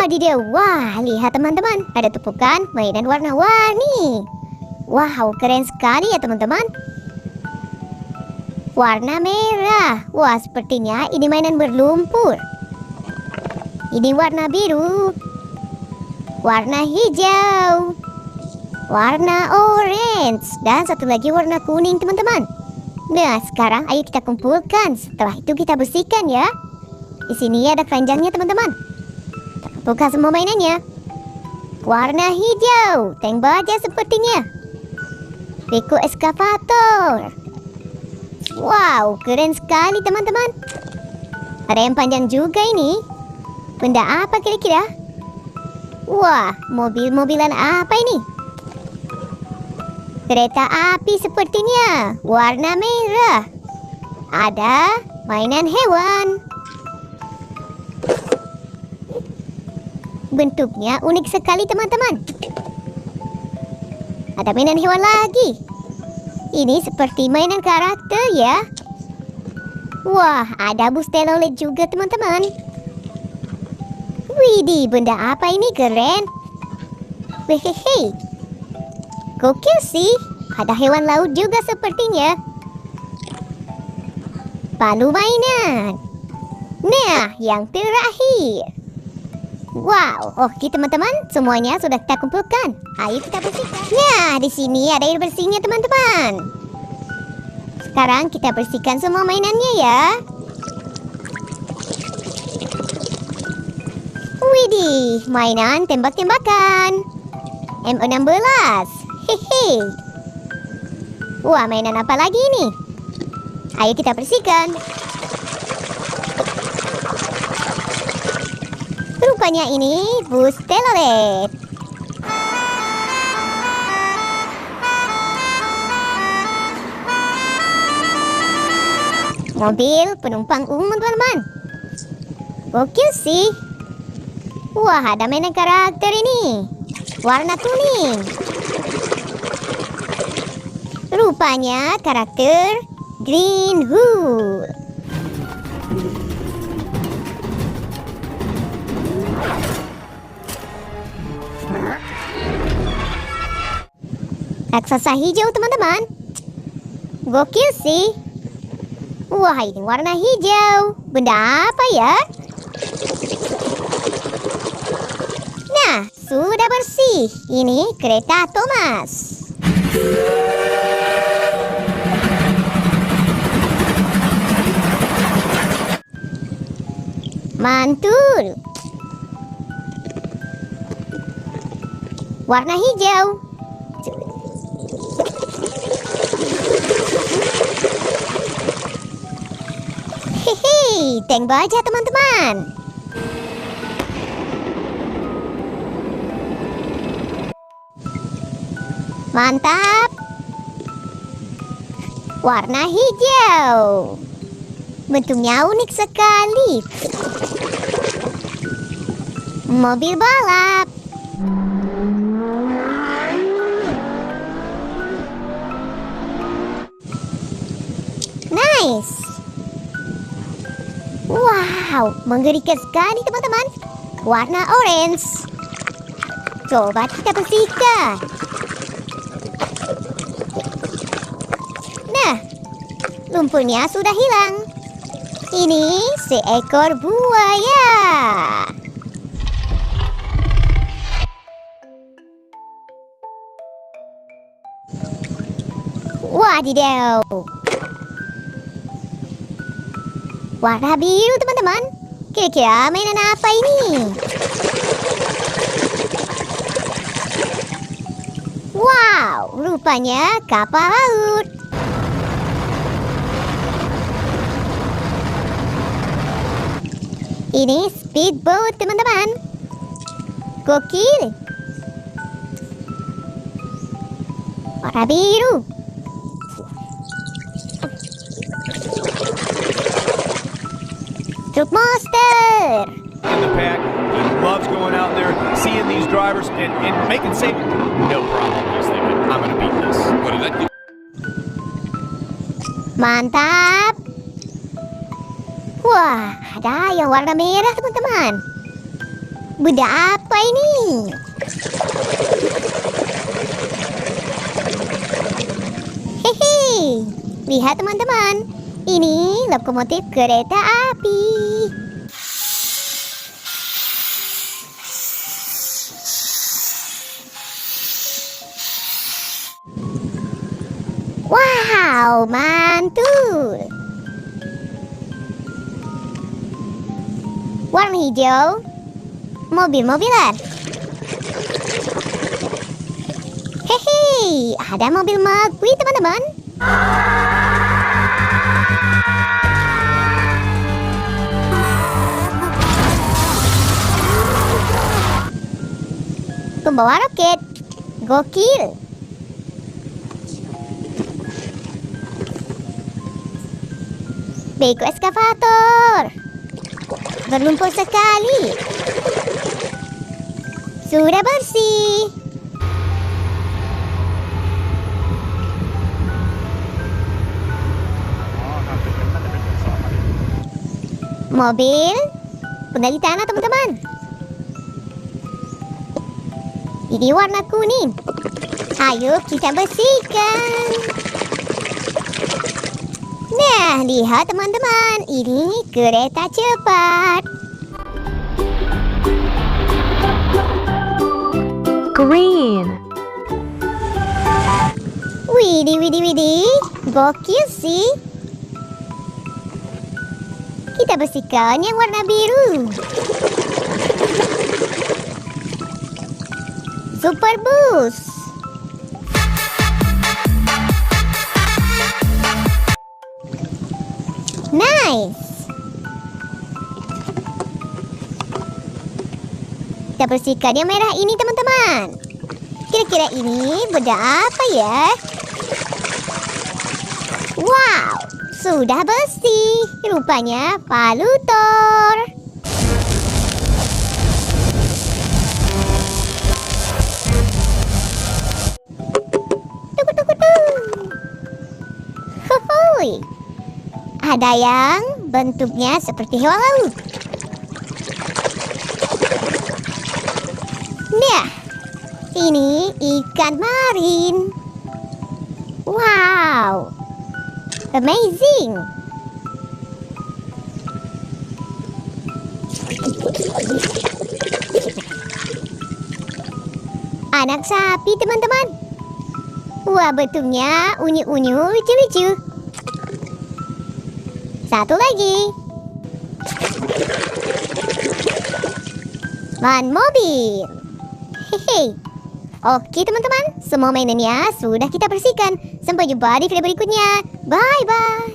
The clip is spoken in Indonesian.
Wadidaw, wah, lihat teman-teman, ada tumpukan mainan warna-warni. Wow, keren sekali ya teman-teman. Warna merah. Wah, sepertinya ini mainan berlumpur. Ini warna biru, warna hijau, warna orange, dan satu lagi warna kuning teman-teman. Nah, sekarang ayo kita kumpulkan. Setelah itu kita bersihkan ya. Di sini ada keranjangnya teman-teman. Kita kumpulkan semua mainannya. Warna hijau, tank baja sepertinya. Beko Excavator. Wow, keren sekali teman-teman. Ada yang panjang juga ini. Benda apa kira-kira? Wah, mobil-mobilan apa ini? Kereta api sepertinya, warna merah. Ada mainan hewan. Bentuknya unik sekali teman-teman. Ada mainan hewan lagi. Ini seperti mainan karakter ya. Wah, ada bus Telolet juga teman-teman. Widih, benda apa ini, keren. Wehehe, gokil sih. Ada hewan laut juga sepertinya. Palu mainan. Nah, yang terakhir. Wow, oke teman-teman, semuanya sudah kita kumpulkan. Ayo kita bersihkan. Nah, di sini ada air bersihnya teman-teman. Sekarang kita bersihkan semua mainannya ya. Widih, mainan tembak-tembakan M16. Hehe. Wah, mainan apa lagi ini? Ayo kita bersihkan. Rupanya ini bus Telolet. Mobil penumpang umum teman-teman. Gokil sih. Wah, ada mainan karakter ini. Warna kuning. Rupanya karakter Green Hood. Raksasa hijau teman-teman. Gokil sih. Wah, ini warna hijau. Benda apa ya? Nah, sudah bersih. Ini kereta Thomas. Mantul. Warna hijau. Hehe, tank baja teman-teman. Mantap. Warna hijau. Bentuknya unik sekali. Mobil balap. Nice. Wow, mengerikan sekali teman-teman. Warna orange. Coba kita bersihkan. Nah, lumpurnya sudah hilang. Ini seekor buaya. Wadidaw. Warna biru teman-teman. Kira-kira mainan apa ini? Wow, rupanya kapal laut. Ini speedboat teman-teman. Gokil. Warna biru. Truk monster. In the pack, he loves going out there, seeing these drivers and making safe. No problem. He's thinking, I'm going to beat this. What did that do? Mantap. Wah, ada yang warna merah teman-teman. Benda apa ini? Hehe, lihat teman-teman, ini lokomotif kereta api. Wow, mantul. Warna hijau, mobil-mobilan. Hehe, ada mobil McQueen teman-teman. Pembawa roket, gokil. Beko Excavator, berlumpur sekali. Sudah bersih. Mobil penggali tanah teman-teman. Ini warna kuning. Ayo kita bersihkan. Nah, lihat teman-teman, ini kereta cepat. Green. Widih, gokil sih. Kita bersihkan yang warna biru. Super bus. Nice. Kita bersihkan yang merah ini teman-teman. Kira-kira ini benda apa ya? Wow, sudah bersih. Rupanya palutor. Hohoi. Ada yang bentuknya seperti hewan laut. Nah, ini ikan marin. Wow, amazing. Anak sapi teman-teman. Wah, bentuknya unyu-unyu lucu-lucu. Satu lagi. Ban mobil. Hehe. Oke teman-teman, semua mainannya sudah kita bersihkan. Sampai jumpa di video berikutnya. Bye-bye.